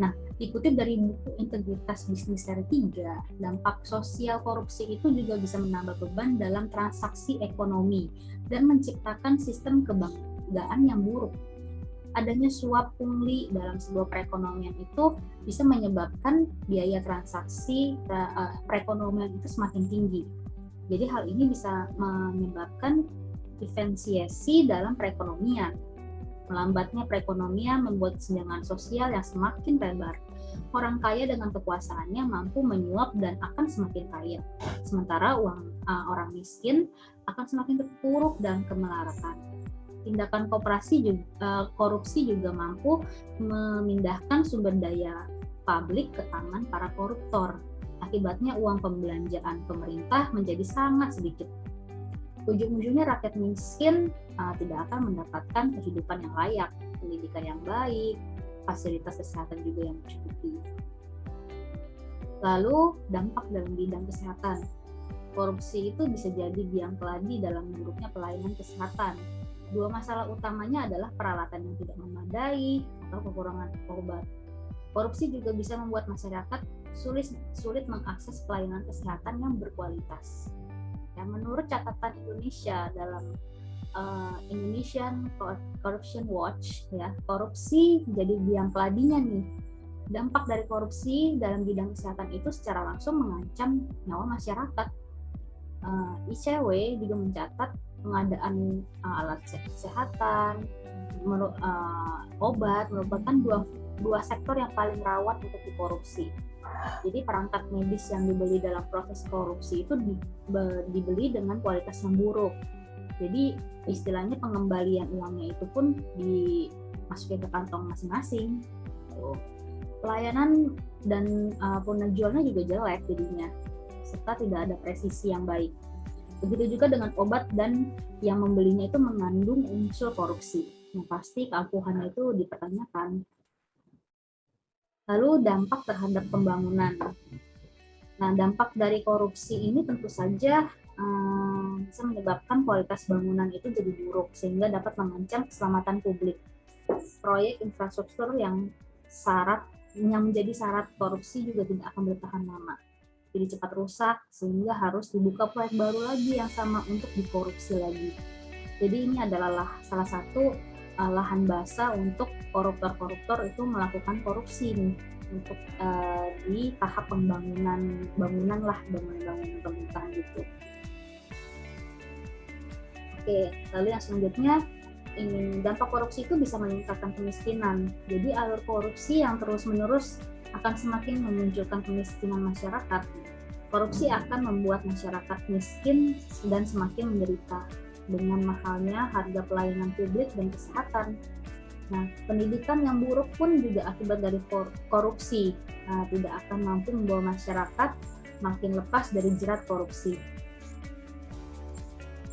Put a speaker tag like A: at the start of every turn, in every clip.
A: Nah, dikutip dari buku Integritas Bisnis seri 3, dampak sosial korupsi itu juga bisa menambah beban dalam transaksi ekonomi dan menciptakan sistem kebanggaan yang buruk. Adanya suap pungli dalam sebuah perekonomian itu bisa menyebabkan biaya transaksi perekonomian itu semakin tinggi. Jadi hal ini bisa menyebabkan efisiensi dalam perekonomian. Melambatnya perekonomian membuat kesenjangan sosial yang semakin lebar. Orang kaya dengan kekuasaannya mampu menyuap dan akan semakin kaya. Sementara orang miskin akan semakin terpuruk dan kemelaratan. Tindakan korupsi juga mampu memindahkan sumber daya publik ke tangan para koruptor. Akibatnya uang pembelanjaan pemerintah menjadi sangat sedikit. Ujung-ujungnya rakyat miskin tidak akan mendapatkan kehidupan yang layak, pendidikan yang baik, fasilitas kesehatan juga yang mencukupi. Lalu dampak dalam bidang kesehatan. Korupsi itu bisa jadi biang keladi dalam buruknya pelayanan kesehatan. Dua masalah utamanya adalah peralatan yang tidak memadai atau kekurangan obat. Korupsi juga bisa membuat masyarakat sulit mengakses pelayanan kesehatan yang berkualitas. Ya, menurut catatan Indonesia dalam Indonesian Corruption Watch, ya, korupsi menjadi biang keladinya nih. Dampak dari korupsi dalam bidang kesehatan itu secara langsung mengancam nyawa masyarakat. ICW juga mencatat pengadaan alat kesehatan, obat merupakan dua sektor yang paling rawan untuk dikorupsi. Jadi perangkat medis yang dibeli dalam proses korupsi itu dibeli dengan kualitas yang buruk. Jadi istilahnya pengembalian uangnya itu pun dimasukin ke kantong masing-masing. Pelayanan dan penjualnya juga jelek jadinya, serta tidak ada presisi yang baik. Begitu juga dengan obat dan yang membelinya itu mengandung unsur korupsi. Yang pasti keangkuhannya itu dipertanyakan. Lalu dampak terhadap pembangunan. Nah, dampak dari korupsi ini tentu saja bisa menyebabkan kualitas bangunan itu jadi buruk sehingga dapat mengancam keselamatan publik. Proyek infrastruktur yang menjadi syarat korupsi juga tidak akan bertahan lama. Jadi cepat rusak sehingga harus dibuka proyek baru lagi yang sama untuk dikorupsi lagi. Jadi ini adalah salah satu lahan basah untuk koruptor-koruptor itu melakukan korupsi nih untuk di tahap bangunan pemerintahan gitu. Oke, lalu yang selanjutnya dampak korupsi itu bisa meningkatkan kemiskinan. Jadi alur korupsi yang terus-menerus akan semakin memunculkan kemiskinan masyarakat. Korupsi akan membuat masyarakat miskin dan semakin menderita dengan mahalnya harga pelayanan publik dan kesehatan. Nah, pendidikan yang buruk pun juga akibat dari korupsi. Tidak akan mampu membawa masyarakat makin lepas dari jerat korupsi.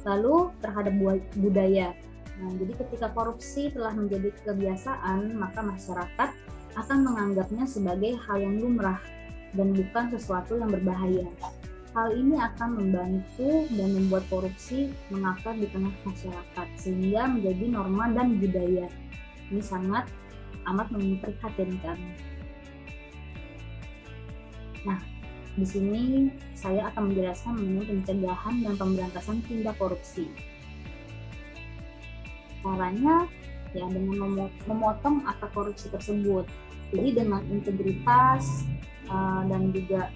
A: Lalu terhadap budaya. Nah, jadi ketika korupsi telah menjadi kebiasaan, maka masyarakat akan menganggapnya sebagai hal yang lumrah dan bukan sesuatu yang berbahaya. Hal ini akan membantu dan membuat korupsi mengakar di tengah masyarakat sehingga menjadi norma dan budaya. Ini sangat amat memprihatinkan. Nah, di sini saya akan menjelaskan mengenai pencegahan dan pemberantasan tindak korupsi. Caranya ya dengan memotong akar korupsi tersebut. Jadi dengan integritas dan juga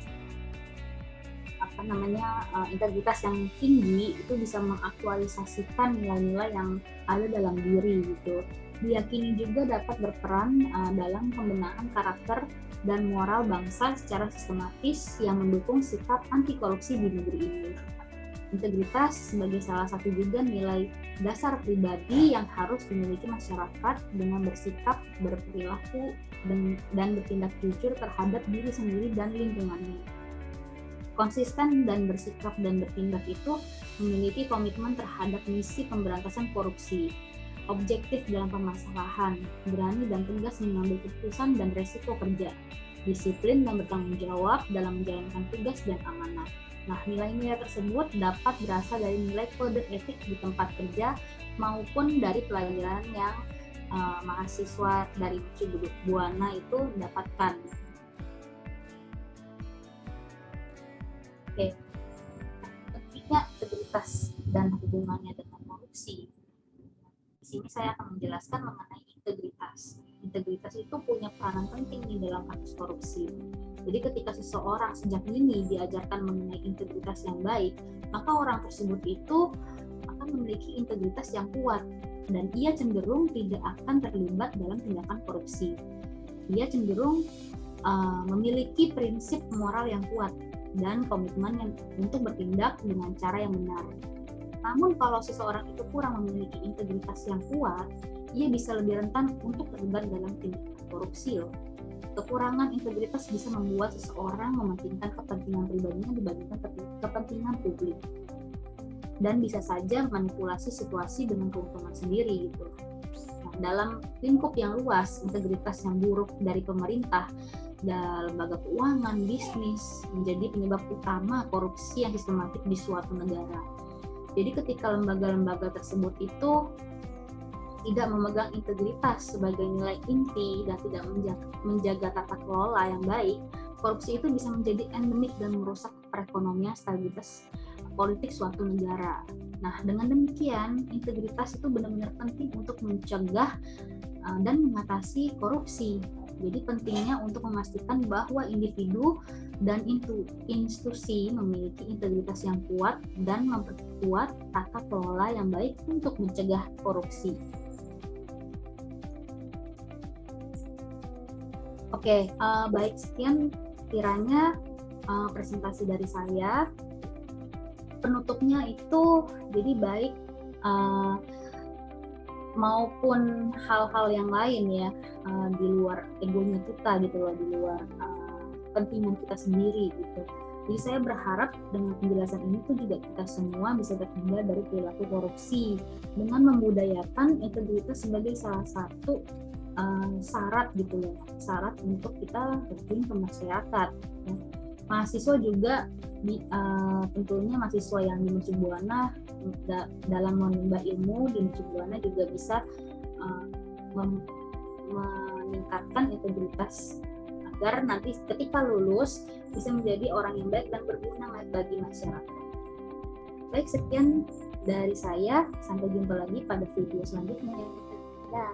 A: integritas yang tinggi itu bisa mengaktualisasikan nilai-nilai yang ada dalam diri gitu. Diyakini juga dapat berperan dalam pembenahan karakter dan moral bangsa secara sistematis yang mendukung sikap anti korupsi di negeri ini. Integritas sebagai salah satu juga nilai dasar pribadi yang harus dimiliki masyarakat dengan bersikap, berperilaku, dan bertindak jujur terhadap diri sendiri dan lingkungannya. Konsisten dan bersikap dan bertindak itu memiliki komitmen terhadap misi pemberantasan korupsi, objektif dalam permasalahan, berani dan tegas mengambil keputusan dan resiko kerja, disiplin dan bertanggung jawab dalam menjalankan tugas dan amanah. Nah, nilai-nilai tersebut dapat berasal dari nilai kode etik di tempat kerja maupun dari pelajaran yang mahasiswa dari Mercu Buana itu dapatkan. Oke, pentingnya integritas dan hubungannya dengan korupsi. Di sini saya akan menjelaskan mengenai integritas. Integritas itu punya peranan penting di dalam kasus korupsi. Jadi ketika seseorang sejak dini diajarkan mengenai integritas yang baik, maka orang tersebut itu akan memiliki integritas yang kuat dan ia cenderung tidak akan terlibat dalam tindakan korupsi. Ia cenderung memiliki prinsip moral yang kuat dan komitmen yang untuk bertindak dengan cara yang benar. Namun kalau seseorang itu kurang memiliki integritas yang kuat, ia bisa lebih rentan untuk terlibat dalam tindakan korupsi. Kekurangan integritas bisa membuat seseorang mementingkan kepentingan pribadinya dibandingkan kepentingan publik, dan bisa saja manipulasi situasi dengan keuntungan sendiri gitu. Nah, dalam lingkup yang luas, integritas yang buruk dari pemerintah, lembaga keuangan, bisnis menjadi penyebab utama korupsi yang sistematik di suatu negara. Jadi ketika lembaga-lembaga tersebut itu tidak memegang integritas sebagai nilai inti dan tidak menjaga tata kelola yang baik, korupsi itu bisa menjadi endemik dan merusak perekonomian stabilitas politik suatu negara. Nah, dengan demikian, integritas itu benar-benar penting untuk mencegah dan mengatasi korupsi. Jadi pentingnya untuk memastikan bahwa individu dan institusi memiliki integritas yang kuat dan memperkuat tata kelola yang baik untuk mencegah korupsi. Oke, baik, sekian kiranya presentasi dari saya. Penutupnya itu jadi baik maupun hal-hal yang lain ya, di luar egonya kita gitu loh, di luar kepentingan kita sendiri gitu. Jadi saya berharap dengan penjelasan ini tuh juga kita semua bisa terhindar dari perilaku korupsi dengan membudayakan integritas sebagai salah satu syarat gitu ya, syarat untuk kita terjun ke masyarakat ya. Mahasiswa juga tentunya mahasiswa yang di Mercu Buana dalam menimba ilmu di Mercu Buana juga bisa meningkatkan integritas agar nanti ketika lulus bisa menjadi orang yang baik dan berguna bagi masyarakat. Baik, sekian dari saya, sampai jumpa lagi pada video selanjutnya. Dadah.